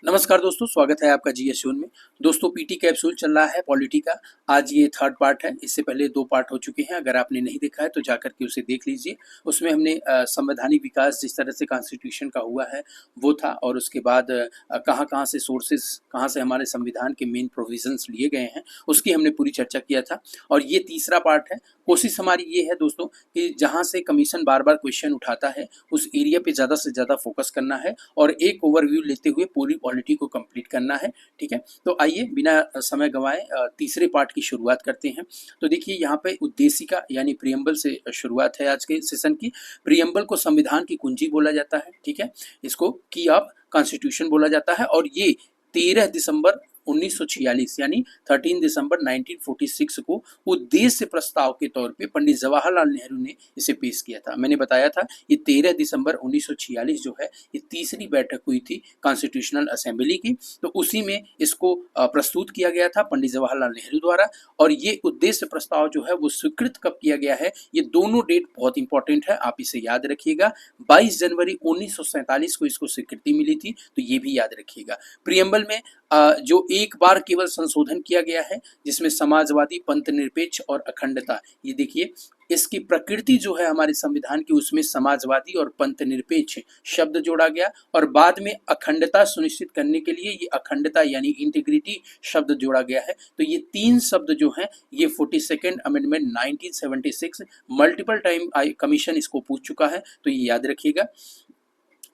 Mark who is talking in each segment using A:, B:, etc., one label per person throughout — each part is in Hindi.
A: नमस्कार दोस्तों, स्वागत है आपका जीएस जोन में। दोस्तों, पीटी कैप्सूल चल रहा है पॉलिटी का। आज ये थर्ड पार्ट है। इससे पहले 2 पार्ट हो चुके हैं। अगर आपने नहीं देखा है तो जाकर के उसे देख लीजिए। उसमें हमने संवैधानिक विकास जिस तरह से कॉन्स्टिट्यूशन का हुआ है वो था, और उसके बाद कहाँ-कहाँ से सोर्सेस, कहाँ से हमारे संविधान के मेन प्रोविजंस लिए गए हैं, उसकी हमने पूरी चर्चा किया था। और ये तीसरा पार्ट है। कोशिश हमारी ये है दोस्तों कि जहाँ से कमीशन बार-बार क्वेश्चन उठाता है उस एरिया पे ज़्यादा से ज़्यादा फोकस करना है और एक ओवरव्यू लेते हुए पूरी पॉलिटी को कंप्लीट करना है। ठीक है, तो आइए बिना समय गंवाए तीसरे पार्ट की शुरुआत करते हैं। तो देखिए, यहाँ पे उद्देशिका यानी प्रियम्बल से शुरुआत है आज के सेशन की। प्रियम्बल को संविधान की कुंजी बोला जाता है। ठीक है, इसको की ऑफ कॉन्स्टिट्यूशन बोला जाता है और ये 13 दिसंबर 1946 यानी 13 दिसंबर 1946 को उद्देश्य प्रस्ताव के तौर पे पंडित जवाहरलाल नेहरू ने इसे पेश किया था। मैंने बताया था ये 13 दिसंबर 1946 जो है ये तीसरी बैठक हुई थी कॉन्स्टिट्यूशनल असेंबली की। तो उसी में इसको प्रस्तुत किया गया था पंडित जवाहरलाल नेहरू द्वारा। और ये उद्देश्य प्रस्ताव जो है वो स्वीकृत कब किया गया है, ये दोनों डेट बहुत इंपॉर्टेंट है, आप इसे याद रखिएगा। 22 जनवरी 1947 को इसको स्वीकृति मिली थी, तो ये भी याद रखिएगा। प्रियम्बल में जो एक बार केवल संशोधन किया गया है जिसमें समाजवादी, पंथ निरपेक्ष और अखंडता, ये देखिए इसकी प्रकृति जो है हमारे संविधान की, उसमें समाजवादी और पंथ निरपेक्ष शब्द जोड़ा गया और बाद में अखंडता सुनिश्चित करने के लिए ये अखंडता यानी इंटीग्रिटी शब्द जोड़ा गया है। तो ये 3 शब्द जो हैं ये 42nd amendment 1976 multiple time commission इसको पूछ चुका है, तो ये याद रखिएगा।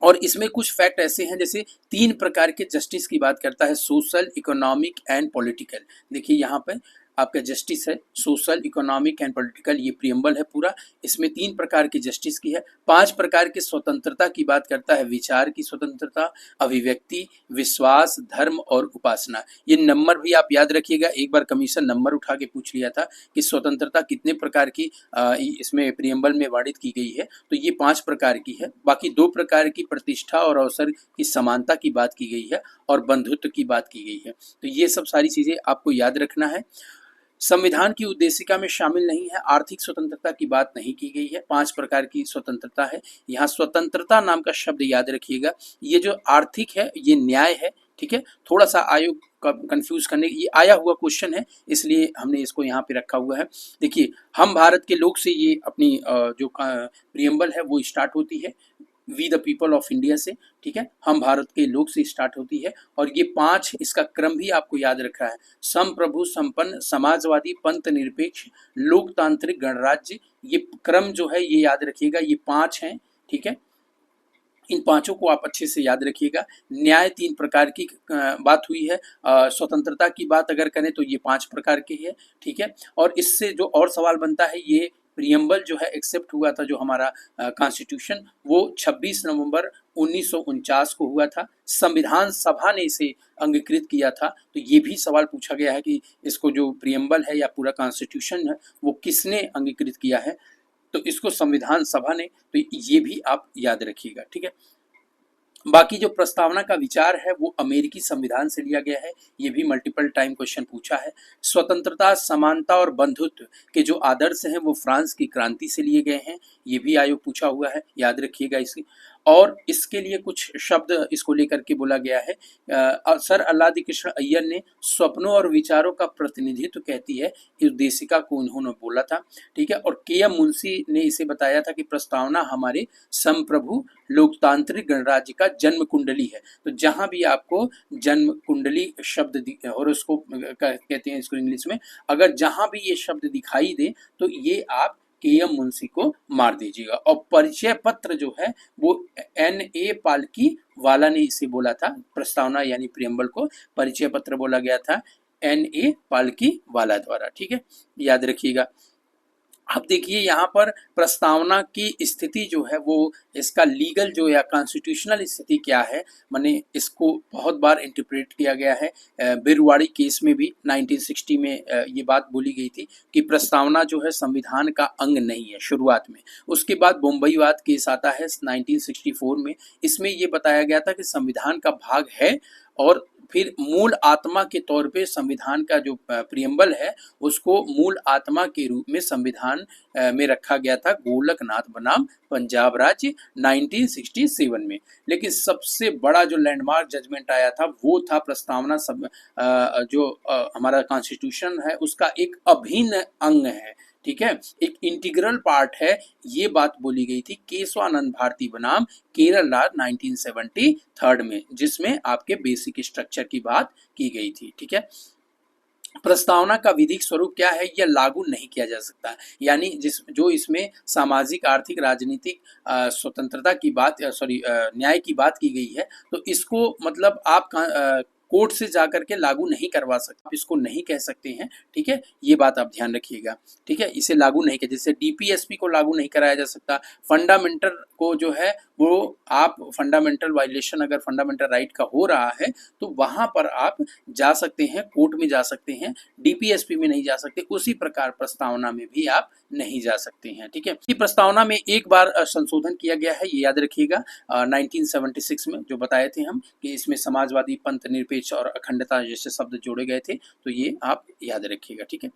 A: और इसमें कुछ फैक्ट ऐसे हैं, जैसे 3 प्रकार के जस्टिस की बात करता है, सोशल, इकोनॉमिक एंड पॉलिटिकल। देखिए यहाँ पे आपका जस्टिस है सोशल, इकोनॉमिक एंड पॉलिटिकल, ये प्रियम्बल है पूरा। इसमें 3 प्रकार की जस्टिस की है। 5 प्रकार की स्वतंत्रता की बात करता है, विचार की स्वतंत्रता, अभिव्यक्ति, विश्वास, धर्म और उपासना। ये नंबर भी आप याद रखिएगा, एक बार कमीशन नंबर उठा के पूछ लिया था कि स्वतंत्रता कितने प्रकार की इसमें प्रियम्बल में वर्णित की गई है, तो ये 5 प्रकार की है। बाकी 2 प्रकार की प्रतिष्ठा और अवसर की समानता की बात की गई है और बंधुत्व की बात की गई है। तो ये सब सारी चीजें आपको याद रखना है। संविधान की उद्देशिका में शामिल नहीं है, आर्थिक स्वतंत्रता की बात नहीं की गई है। 5 प्रकार की स्वतंत्रता है। यहाँ स्वतंत्रता नाम का शब्द याद रखिएगा। ये जो आर्थिक है ये न्याय है। ठीक है, थोड़ा सा आयोग का कंफ्यूज करने, ये आया हुआ क्वेश्चन है इसलिए हमने इसको यहाँ पे रखा हुआ है। देखिए, हम भारत के लोग से ये अपनी जो प्रियम्बल है वो स्टार्ट होती है, we the people of India से। ठीक है, हम भारत के लोग से स्टार्ट होती है और ये 5, इसका क्रम भी आपको याद रखा है, संप्रभु, संपन्न, समाजवादी, पंथ निरपेक्ष, लोकतांत्रिक, गणराज्य। ये क्रम जो है ये याद रखिएगा, ये 5 हैं। ठीक है, इन 5 को आप अच्छे से याद रखिएगा। न्याय 3 प्रकार की बात हुई है। स्वतंत्रता की बात अगर करें तो ये 5 प्रकार की है। ठीक है, और इससे जो और सवाल बनता है, ये प्रियम्बल जो है एक्सेप्ट हुआ था, जो हमारा कॉन्स्टिट्यूशन, वो 26 नवंबर 1949 को हुआ था। संविधान सभा ने इसे अंगीकृत किया था। तो ये भी सवाल पूछा गया है कि इसको जो प्रियम्बल है या पूरा कॉन्स्टिट्यूशन है वो किसने अंगीकृत किया है, तो इसको संविधान सभा ने। तो ये भी आप याद रखिएगा। ठीक है, बाकी जो प्रस्तावना का विचार है वो अमेरिकी संविधान से लिया गया है, ये भी मल्टीपल टाइम क्वेश्चन पूछा है। स्वतंत्रता, समानता और बंधुत्व के जो आदर्श हैं वो फ्रांस की क्रांति से लिए गए हैं, ये भी आयोग पूछा हुआ है, याद रखिएगा इसकी। और इसके लिए कुछ शब्द इसको लेकर के बोला गया है। सर अल्लादी कृष्ण अय्यर ने स्वप्नों और विचारों का प्रतिनिधित्व कहती है, इस उद्देशिका को उन्होंने बोला था। ठीक है, और के एम मुंशी ने इसे बताया था कि प्रस्तावना हमारे संप्रभु लोकतांत्रिक गणराज्य का जन्म कुंडली है। तो जहां भी आपको जन्म कुंडली शब्द हॉरोस्कोप कहते हैं इसको इंग्लिश में, अगर जहां भी ये शब्द दिखाई दे तो ये आप के एम मुंशी को मार दीजिएगा। और परिचय पत्र जो है वो N.A. पालकी वाला ने इसे बोला था, प्रस्तावना यानी प्रियम्बल को परिचय पत्र बोला गया था N.A. पालकी वाला द्वारा। ठीक है, याद रखिएगा। अब देखिए यहाँ पर प्रस्तावना की स्थिति जो है वो, इसका लीगल जो या कॉन्स्टिट्यूशनल स्थिति क्या है, माने इसको बहुत बार इंटरप्रेट किया गया है। बिरवाड़ी केस में भी 1960 में ये बात बोली गई थी कि प्रस्तावना जो है संविधान का अंग नहीं है शुरुआत में। उसके बाद बम्बई वाद केस आता है 1964 में, इसमें ये बताया गया था कि संविधान का भाग है और फिर मूल आत्मा के तौर पे संविधान का जो प्रियम्बल है उसको मूल आत्मा के रूप में संविधान में रखा गया था गोलकनाथ बनाम पंजाब राज्य 1967 में। लेकिन सबसे बड़ा जो लैंडमार्क जजमेंट आया था वो था प्रस्तावना जो हमारा कॉन्स्टिट्यूशन है उसका एक अभिन्न अंग है, ठीक है, एक इंटीग्रल पार्ट है। ये बात बोली गई थी केशवानंद भारती बनाम केरल राज्य 1973 में, जिसमें आपके बेसिक स्ट्रक्चर की बात की गई थी, ठीक है। प्रस्तावना का विधिक स्वरूप क्या है, यह लागू नहीं किया जा सकता, यानी जो इसमें सामाजिक आर्थिक राजनीतिक स्वतंत्रता की बात न्याय की बात की गई है, तो इसको मतलब आप कोर्ट से जाकर के लागू नहीं करवा सकते, आप इसको नहीं कह सकते हैं, ठीक है, ये बात आप ध्यान रखिएगा, ठीक है। इसे लागू नहीं किया, जैसे डीपीएसपी को लागू नहीं कराया जा सकता, फंडामेंटल को जो है वो आप फंडामेंटल वायलेशन अगर फंडामेंटल राइट का हो रहा है तो वहां पर आप जा सकते हैं, कोर्ट में जा सकते हैं, डीपीएसपी में नहीं जा सकते। उसी प्रकार प्रस्तावना में भी आप नहीं जा सकते हैं, ठीक है। इस प्रस्तावना में एक बार संशोधन किया गया है, ये याद रखिएगा 1976 में, जो बताए थे हम कि इसमें समाजवादी पंथ निरपेक्ष और अखंडता जैसे शब्द जोड़े गए थे, तो ये आप याद रखिएगा, ठीक है।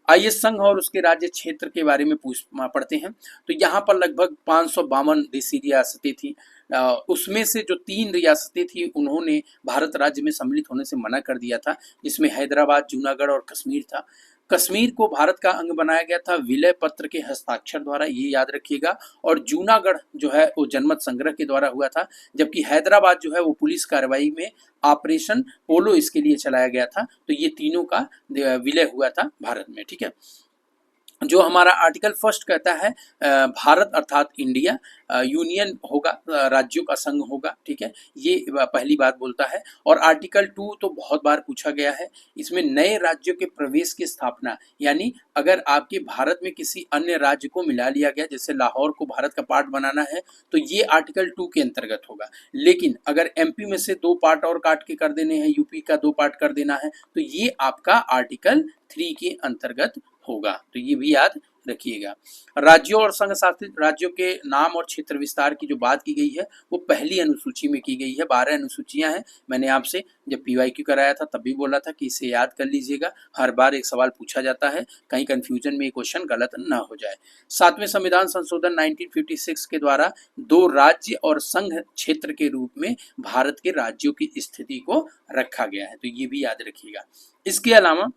A: आइए संघ और उसके राज्य क्षेत्र के बारे में पढ़ते हैं। तो यहाँ पर लगभग 552 देशी रियासतें थी, उसमें से जो 3 रियासतें थी उन्होंने भारत राज्य में सम्मिलित होने से मना कर दिया था, जिसमें हैदराबाद, जूनागढ़ और कश्मीर था। कश्मीर को भारत का अंग बनाया गया था विलय पत्र के हस्ताक्षर द्वारा, ये याद रखिएगा, और जूनागढ़ जो है वो जनमत संग्रह के द्वारा हुआ था, जबकि हैदराबाद जो है वो पुलिस कार्रवाई में ऑपरेशन पोलो इसके लिए चलाया गया था। तो ये तीनों का विलय हुआ था भारत में, ठीक है। जो हमारा आर्टिकल फर्स्ट कहता है भारत अर्थात इंडिया यूनियन होगा, राज्यों का संघ होगा, ठीक है, ये पहली बात बोलता है। और आर्टिकल 2 तो बहुत बार पूछा गया है, इसमें नए राज्यों के प्रवेश की स्थापना, यानी अगर आपके भारत में किसी अन्य राज्य को मिला लिया गया, जैसे लाहौर को भारत का पार्ट बनाना है तो ये आर्टिकल 2 के अंतर्गत होगा। लेकिन अगर एमपी में से 2 पार्ट और काट के कर देने हैं, यूपी का 2 पार्ट कर देना है, तो ये आपका आर्टिकल 3 के अंतर्गत होगा, तो ये भी याद रखिएगा। राज्यों और संघ शासित राज्यों के नाम और क्षेत्र विस्तार की जो बात की गई है वो पहली अनुसूची में की गई है, 12 अनुसूचियां हैं। मैंने आपसे जब पीवाईक्यू कराया था तब भी बोला था कि इसे याद कर लीजिएगा, हर बार एक सवाल पूछा जाता है, कहीं कंफ्यूजन में क्वेश्चन गलत ना हो जाए। 7वें संविधान संशोधन 1956 के द्वारा 2 राज्य और संघ क्षेत्र के रूप में भारत के राज्यों की स्थिति को रखा गया है, तो ये भी याद रखिएगा। इसके अलावा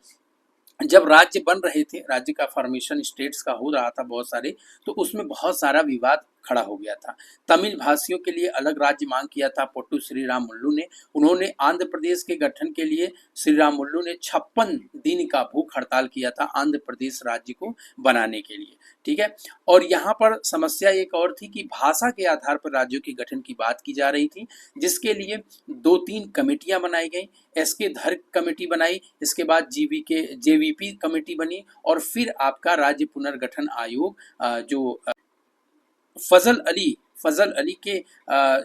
A: जब राज्य बन रहे थे, राज्य का फॉर्मेशन स्टेट्स का हो रहा था बहुत सारे, तो उसमें बहुत सारा विवाद खड़ा हो गया था। तमिल भाषियों के लिए अलग राज्य मांग किया था पोट्टू श्रीराम मुल्लू ने। उन्होंने आंध्र प्रदेश के गठन के लिए श्रीराम मुल्लू ने 56 दिन का भूख हड़ताल किया था आंध्र प्रदेश राज्य को बनाने के लिए, ठीक है। और यहाँ पर समस्या एक और थी कि भाषा के आधार पर राज्यों के गठन की बात की जा रही थी, जिसके लिए 2-3 कमेटियां बनाई गई। एसके धर कमेटी बनाई, इसके बाद जेवीपी कमेटी बनी, और फिर आपका राज्य पुनर्गठन आयोग जो फजल अली के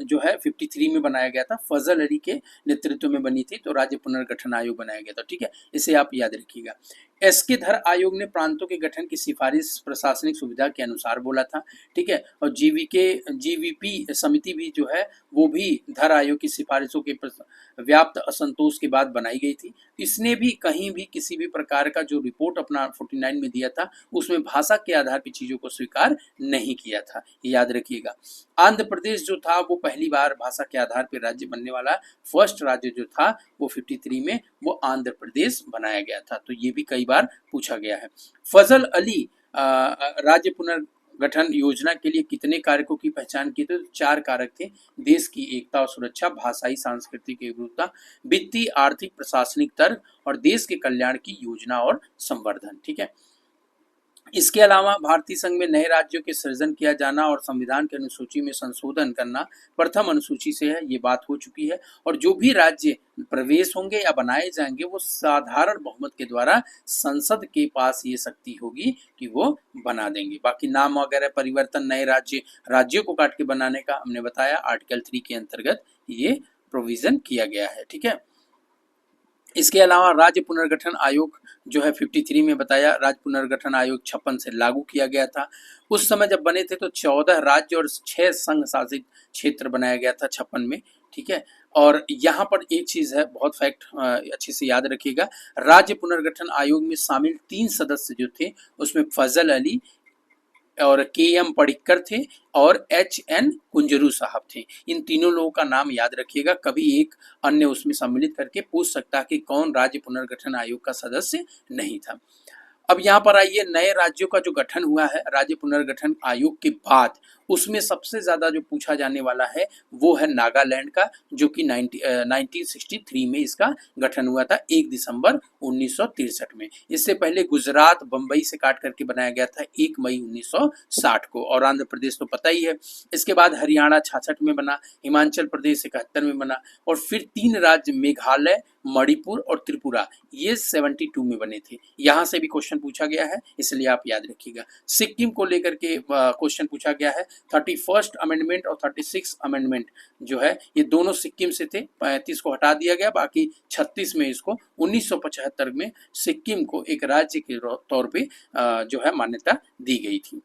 A: जो है 53 में बनाया गया था, फजल अली के नेतृत्व में बनी थी, तो राज्य पुनर्गठन आयोग बनाया गया था, ठीक है, इसे आप याद रखिएगा। एसके धर आयोग ने प्रांतों के गठन की सिफारिश प्रशासनिक सुविधा के अनुसार बोला था, ठीक है। और जीवीपी समिति भी जो है वो भी धर आयोग की सिफारिशों के व्याप्त असंतोष के बाद बनाई गई थी। इसने भी कहीं भी किसी भी प्रकार का जो रिपोर्ट अपना 49 में दिया था उसमें भाषा के आधार पर चीजों को स्वीकार नहीं किया था, याद रखिएगा। आंध्र प्रदेश जो था वो पहली बार भाषा के आधार पर राज्य बनने वाला फर्स्ट राज्य जो था वो 53 में वो आंध्र प्रदेश बनाया गया था, तो ये भी कई बार पूछा गया है। फजल अली राज्य पुनर्गठन योजना के लिए कितने कारकों की पहचान की? तो 4 कारक थे, देश की एकता और सुरक्षा, भाषाई सांस्कृतिक एकरूपता, वित्तीय आर्थिक प्रशासनिक तर्क, और देश के कल्याण की योजना और संवर्धन, ठीक है। इसके अलावा भारतीय संघ में नए राज्यों के सृजन किया जाना और संविधान की अनुसूची में संशोधन करना प्रथम अनुसूची से है, ये बात हो चुकी है। और जो भी राज्य प्रवेश होंगे या बनाए जाएंगे वो साधारण बहुमत के द्वारा संसद के पास ये शक्ति होगी कि वो बना देंगे। बाकी नाम वगैरह परिवर्तन, नए राज्यों को काट के बनाने का हमने बताया आर्टिकल 3 के अंतर्गत ये प्रोविजन किया गया है, ठीक है। इसके अलावा राज्य पुनर्गठन आयोग जो है 53 में बताया, राज्य पुनर्गठन आयोग 56 से लागू किया गया था। उस समय जब बने थे तो 14 राज्य और 6 संघ शासित क्षेत्र बनाया गया था 56 में, ठीक है। और यहाँ पर एक चीज़ है, बहुत फैक्ट अच्छे से याद रखिएगा। राज्य पुनर्गठन आयोग में शामिल 3 सदस्य जो थे उसमें फजल अली और के.एम. पडिक्कर थे और एच.एन. कुंजरू साहब थे। इन तीनों लोगों का नाम याद रखिएगा, कभी एक अन्य उसमें सम्मिलित करके पूछ सकता है कि कौन राज्य पुनर्गठन आयोग का सदस्य नहीं था। अब यहाँ पर आइए, नए राज्यों का जो गठन हुआ है राज्य पुनर्गठन आयोग के बाद, उसमें सबसे ज्यादा जो पूछा जाने वाला है वो है नागालैंड का, जो कि 1963 में इसका गठन हुआ था, 1 दिसंबर 1963 में। इससे पहले गुजरात बंबई से काट करके बनाया गया था 1 मई 1960 को, और आंध्र प्रदेश तो पता ही है। इसके बाद हरियाणा 66 में बना, हिमाचल प्रदेश 71 में बना, और फिर 3 राज्य मेघालय, मणिपुर और त्रिपुरा ये 72 में बने थे। यहाँ से भी क्वेश्चन पूछा गया है, इसलिए आप याद रखिएगा। सिक्किम को लेकर के क्वेश्चन पूछा गया है। 31st अमेंडमेंट और 36 अमेंडमेंट जो है ये दोनों सिक्किम से थे, 35 को हटा दिया गया, बाकी 36 में इसको 1975 में सिक्किम को एक राज्य के तौर पे जो है मान्यता दी गई थी।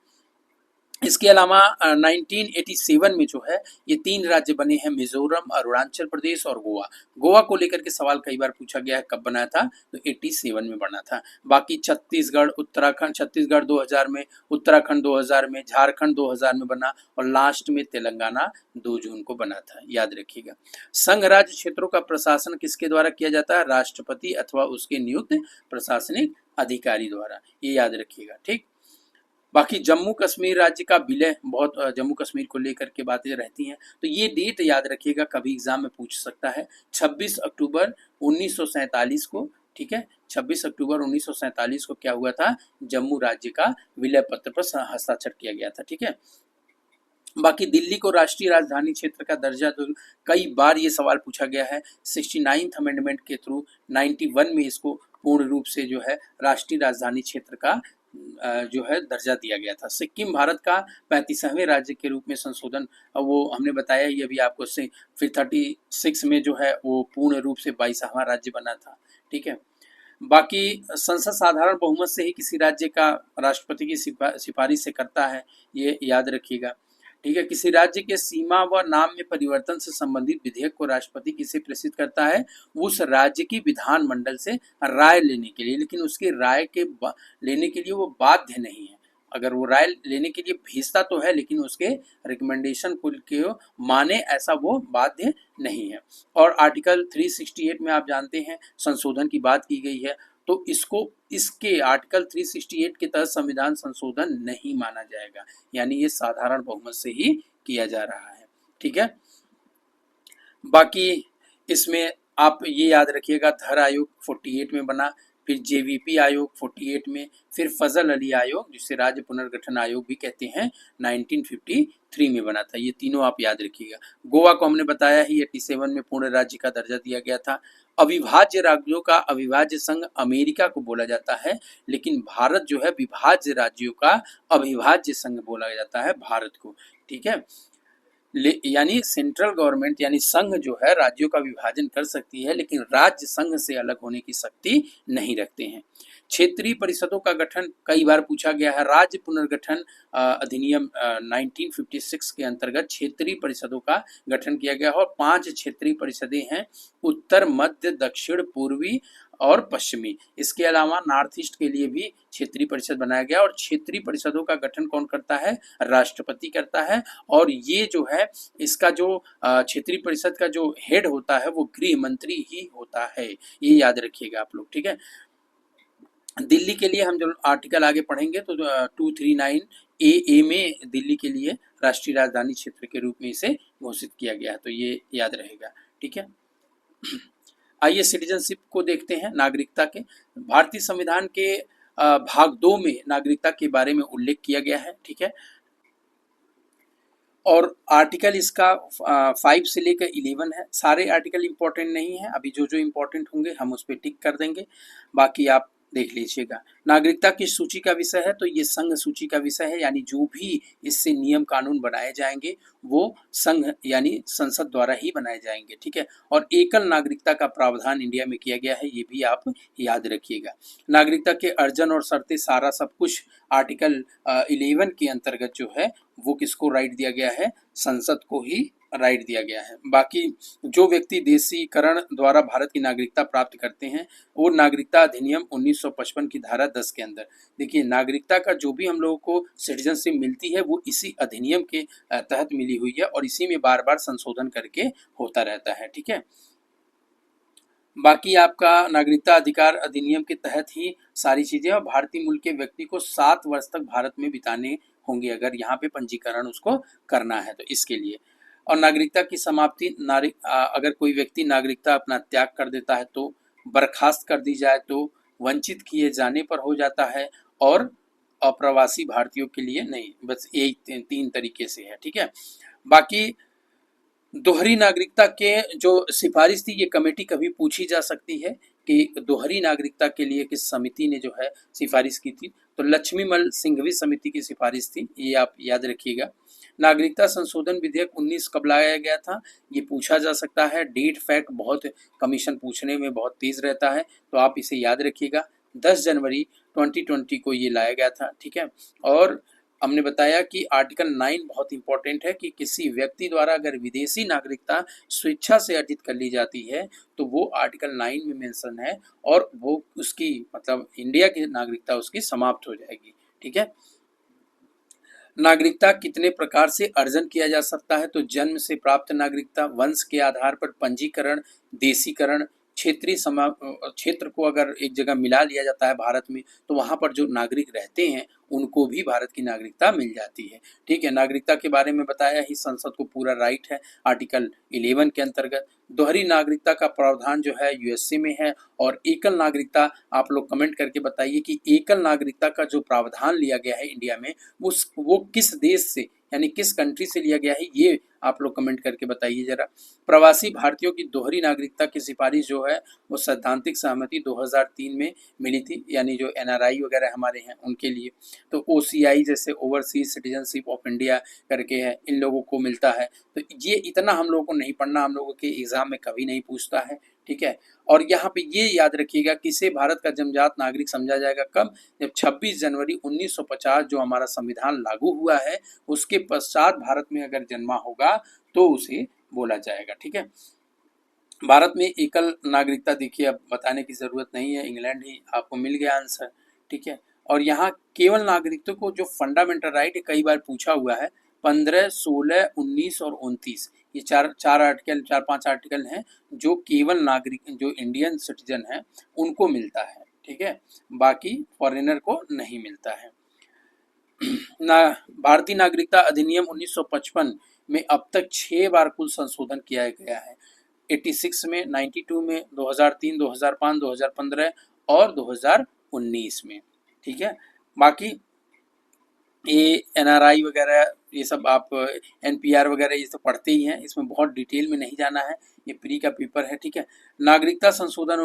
A: इसके अलावा 1987 में जो है ये 3 राज्य बने हैं, मिजोरम, अरुणाचल प्रदेश और गोवा। गोवा को लेकर के सवाल कई बार पूछा गया है, कब बना था, तो 87 में बना था। बाकी छत्तीसगढ़, उत्तराखंड, छत्तीसगढ़ 2000 में, उत्तराखंड 2000 में, झारखंड 2000 में बना, और लास्ट में तेलंगाना 2 जून को बना था, याद रखिएगा। संघ राज्य क्षेत्रों का प्रशासन किसके द्वारा किया जाता है, राष्ट्रपति अथवा उसके नियुक्त प्रशासनिक अधिकारी द्वारा, ये याद रखिएगा, ठीक। बाकी जम्मू कश्मीर राज्य का विलय, बहुत जम्मू कश्मीर को लेकर के बातें रहती हैं, तो ये डेट याद रखिएगा, कभी एग्जाम में पूछ सकता है, 26 अक्टूबर 1947 को, ठीक है। 26 अक्टूबर 1947 को क्या हुआ था, जम्मू राज्य का विलय पत्र पर हस्ताक्षर किया गया था, ठीक है। बाकी दिल्ली को राष्ट्रीय राजधानी क्षेत्र का दर्जा, तो कई बार ये सवाल पूछा गया है, 69th अमेंडमेंट के थ्रू 91 में इसको पूर्ण रूप से जो है राष्ट्रीय राजधानी क्षेत्र का जो है दर्जा दिया गया था। सिक्किम भारत का 35वें राज्य के रूप में संशोधन, वो हमने बताया ही अभी आपको से, फिर 36 में जो है वो पूर्ण रूप से 22वां राज्य बना था, ठीक है। बाकी संसद साधारण बहुमत से ही किसी राज्य का राष्ट्रपति की सिफारिश से करता है, ये याद रखिएगा, ठीक है। किसी राज्य के सीमा व नाम में परिवर्तन से संबंधित विधेयक को राष्ट्रपति किसे प्रेषित करता है, उस राज्य की विधानमंडल से राय लेने के लिए, लेकिन उसकी राय के लेने के लिए वो बाध्य नहीं है। अगर वो राय लेने के लिए भेजता तो है, लेकिन उसके रिकमेंडेशन को माने ऐसा वो बाध्य नहीं है। और आर्टिकल 368 में आप जानते हैं संशोधन की बात की गई है, तो इसके आर्टिकल 368 के तहत संविधान संशोधन नहीं माना जाएगा, यानी ये साधारण बहुमत से ही किया जा रहा है, ठीक है। बाकी इसमें आप ये याद रखिएगा, धर आयोग 48 में बना, फिर जेवीपी आयोग 48 में, फिर फजल अली आयोग जिसे राज्य पुनर्गठन आयोग भी कहते हैं 1953 में बना था। ये तीनों आप याद रखिएगा। गोवा को हमने बताया ही 87 में पूर्ण राज्य का दर्जा दिया गया था। अविभाज्य राज्यों का अविभाज्य संघ अमेरिका को बोला जाता है, लेकिन भारत जो है विभाज्य राज्यों का अविभाज्य संघ बोला जाता है भारत को, ठीक है। यानी सेंट्रल गवर्नमेंट यानी संघ जो है राज्यों का विभाजन कर सकती है, लेकिन राज्य संघ से अलग होने की शक्ति नहीं रखते हैं। क्षेत्रीय परिषदों का गठन कई बार पूछा गया है। राज्य पुनर्गठन अधिनियम 1956 के अंतर्गत क्षेत्रीय परिषदों का गठन किया गया और 5 क्षेत्रीय परिषदें हैं, उत्तर, मध्य, दक्षिण, पूर्वी और पश्चिमी। इसके अलावा नॉर्थ ईस्ट के लिए भी क्षेत्रीय परिषद बनाया गया, और क्षेत्रीय परिषदों का गठन कौन करता है, राष्ट्रपति करता है। और ये जो है इसका जो क्षेत्रीय परिषद का जो हेड होता है वो गृह मंत्री ही होता है, ये याद रखिएगा आप लोग, ठीक है। दिल्ली के लिए हम जो आर्टिकल आगे पढ़ेंगे तो 239 ए में दिल्ली के लिए राष्ट्रीय राजधानी क्षेत्र के रूप में इसे घोषित किया गया है, तो ये याद रहेगा, ठीक है। आइए सिटीजनशिप को देखते हैं, नागरिकता के। भारतीय संविधान के भाग 2 में नागरिकता के बारे में उल्लेख किया गया है, ठीक है। और आर्टिकल इसका 5 से लेकर 11 है। सारे आर्टिकल इंपॉर्टेंट नहीं है, अभी जो जो इंपॉर्टेंट होंगे हम उस पर टिक कर देंगे, बाकी आप देख लीजिएगा। नागरिकता की सूची का विषय है तो ये संघ सूची का विषय है, यानी जो भी इससे नियम कानून बनाए जाएंगे वो संघ यानी संसद द्वारा ही बनाए जाएंगे, ठीक है। और एकल नागरिकता का प्रावधान इंडिया में किया गया है, ये भी आप याद रखिएगा। नागरिकता के अर्जन और शर्तें सारा सब कुछ आर्टिकल 11 के अंतर्गत जो है वो किसको राइट दिया गया है, संसद को ही राइट दिया गया है। बाकी जो व्यक्ति देशीकरण द्वारा भारत की नागरिकता प्राप्त करते हैं वो नागरिकता अधिनियम 1955 की धारा 10 के अंदर, देखिए नागरिकता का जो भी हम लोगों को सिटीजनशिप मिलती है वो इसी अधिनियम के तहत मिली हुई है और इसी में बार बार संशोधन करके होता रहता है। ठीक है, बाकी आपका नागरिकता अधिकार अधिनियम के तहत ही सारी चीजें, और भारतीय मूल के व्यक्ति को 7 वर्ष तक भारत में बिताने होंगे अगर यहाँ पे पंजीकरण उसको करना है तो इसके लिए। और नागरिकता की समाप्ति अगर कोई व्यक्ति नागरिकता अपना त्याग कर देता है तो, बर्खास्त कर दी जाए तो, वंचित किए जाने पर हो जाता है, और अप्रवासी भारतीयों के लिए नहीं। बस यही 3 तरीके से है। ठीक है, बाकी दोहरी नागरिकता के जो सिफारिश थी ये कमेटी कभी पूछी जा सकती है कि दोहरी नागरिकता के लिए किस समिति ने जो है सिफारिश की थी, तो लक्ष्मीमल सिंघवी समिति की सिफारिश थी, ये आप याद रखिएगा। नागरिकता संशोधन विधेयक 19 कब लाया गया था, ये पूछा जा सकता है। डेट फैक्ट बहुत कमीशन पूछने में बहुत तेज रहता है, तो आप इसे याद रखिएगा। 10 जनवरी 2020 को ये लाया गया था। ठीक है, और हमने बताया कि आर्टिकल 9 बहुत इंपॉर्टेंट है कि किसी व्यक्ति द्वारा अगर विदेशी नागरिकता स्वेच्छा से अर्जित कर ली जाती है तो वो आर्टिकल 9 में मेंशन है और वो उसकी मतलब इंडिया की नागरिकता उसकी समाप्त हो जाएगी। ठीक है, नागरिकता कितने प्रकार से अर्जन किया जा सकता है, तो जन्म से प्राप्त नागरिकता, वंश के आधार पर पंजीकरण, देशीकरण, क्षेत्र को अगर एक जगह मिला लिया जाता है भारत में तो वहां पर जो नागरिक रहते हैं उनको भी भारत की नागरिकता मिल जाती है। ठीक है, नागरिकता के बारे में बताया ही, संसद को पूरा राइट है आर्टिकल 11 के अंतर्गत। दोहरी नागरिकता का प्रावधान जो है यूएसए में है, और एकल नागरिकता आप लोग कमेंट करके बताइए कि एकल नागरिकता का जो प्रावधान लिया गया है इंडिया में वो किस देश से यानी किस कंट्री से लिया गया है, ये आप लोग कमेंट करके बताइए जरा। प्रवासी भारतीयों की दोहरी नागरिकता की सिफारिश जो है वो सैद्धांतिक सहमति 2003 में मिली थी, यानी जो एनआरआई वगैरह हमारे हैं उनके लिए। तो ओसीआई जैसे ओवरसीज सिटीजनशिप ऑफ इंडिया करके है, इन लोगों को मिलता है। तो ये इतना हम लोगों को नहीं पढ़ना, हम लोगों के एग्जाम में कभी नहीं पूछता है। ठीक है, और यहाँ पे ये याद रखिएगा किसे भारत का जन्मजात नागरिक समझा जाएगा, कब, जब 26 जनवरी 1950 जो हमारा संविधान लागू हुआ है उसके पश्चात भारत में अगर जन्मा होगा तो उसे बोला जाएगा। ठीक है, भारत में एकल नागरिकता देखिए अब बताने की जरूरत नहीं है, इंग्लैंड ही आपको मिल गया आंसर। ठीक है, और यहाँ केवल नागरिकता को जो फंडामेंटल राइट है कई बार पूछा हुआ है, 15, 16, 19 और 29, ये चार पांच आर्टिकल हैं जो केवल नागरिक जो इंडियन सिटीजन है उनको मिलता है। ठीक है, बाकी फॉरेनर को नहीं मिलता है। भारतीय नागरिकता अधिनियम 1955 में अब तक 6 बार कुल संशोधन किया गया है। 86 में, 92 में, 2003, 2005, 2015 और 2019 में। ठीक है, बाकी ये एनआरआई वगैरह ये सब आप एनपीआर वगैरह ये सब पढ़ते ही हैं, इसमें बहुत डिटेल में नहीं जाना है, ये प्री का पेपर है। ठीक है, नागरिकता संशोधन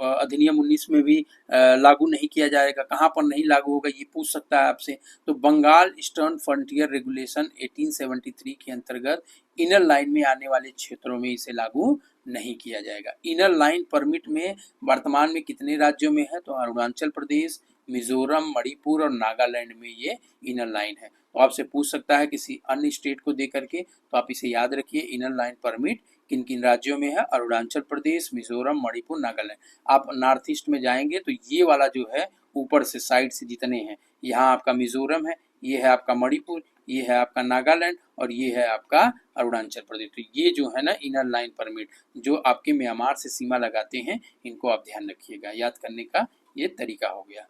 A: अधिनियम 19 में भी लागू नहीं किया जाएगा, कहाँ पर नहीं लागू होगा ये पूछ सकता है आपसे। तो बंगाल ईस्टर्न फ्रंटियर रेगुलेशन 1873 के अंतर्गत इनर लाइन में आने वाले क्षेत्रों में इसे लागू नहीं किया जाएगा। इनर लाइन परमिट में वर्तमान में कितने राज्यों में है, तो अरुणाचल प्रदेश, मिजोरम, मणिपुर और नागालैंड में ये इनर लाइन है। तो आपसे पूछ सकता है किसी अन्य स्टेट को दे करके, तो आप इसे याद रखिए, इनर लाइन परमिट किन किन राज्यों में है, अरुणाचल प्रदेश, मिजोरम, मणिपुर, नागालैंड। आप नॉर्थ ईस्ट में जाएंगे तो ये वाला जो है ऊपर से साइड से जितने हैं, यहाँ आपका मिजोरम है, ये है आपका मणिपुर, ये है आपका नागालैंड और ये है आपका अरुणाचल प्रदेश। तो ये जो है ना इनर लाइन परमिट जो आपके म्यांमार से सीमा लगाते हैं, इनको आप ध्यान रखिएगा, याद करने का ये तरीका हो गया।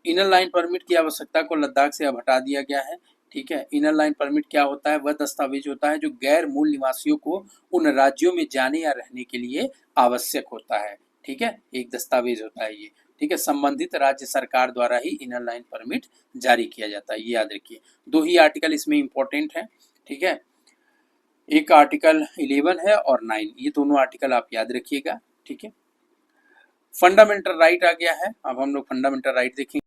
A: इनर लाइन परमिट की आवश्यकता को लद्दाख से अब हटा दिया गया है। ठीक है, इनर लाइन परमिट क्या होता है, वह दस्तावेज होता है जो गैर मूल निवासियों को उन राज्यों में जाने या रहने के लिए आवश्यक होता है। ठीक है, एक दस्तावेज होता है ये। ठीक है, संबंधित राज्य सरकार द्वारा ही इनर लाइन परमिट जारी किया जाता है, ये याद रखिए। 2 ही आर्टिकल इसमें इंपॉर्टेंट है। ठीक है, एक आर्टिकल 11 है और 9, ये दोनों आर्टिकल आप याद रखिएगा। ठीक है, फंडामेंटल राइट आ गया है, अब हम लोग फंडामेंटल राइट देखेंगे।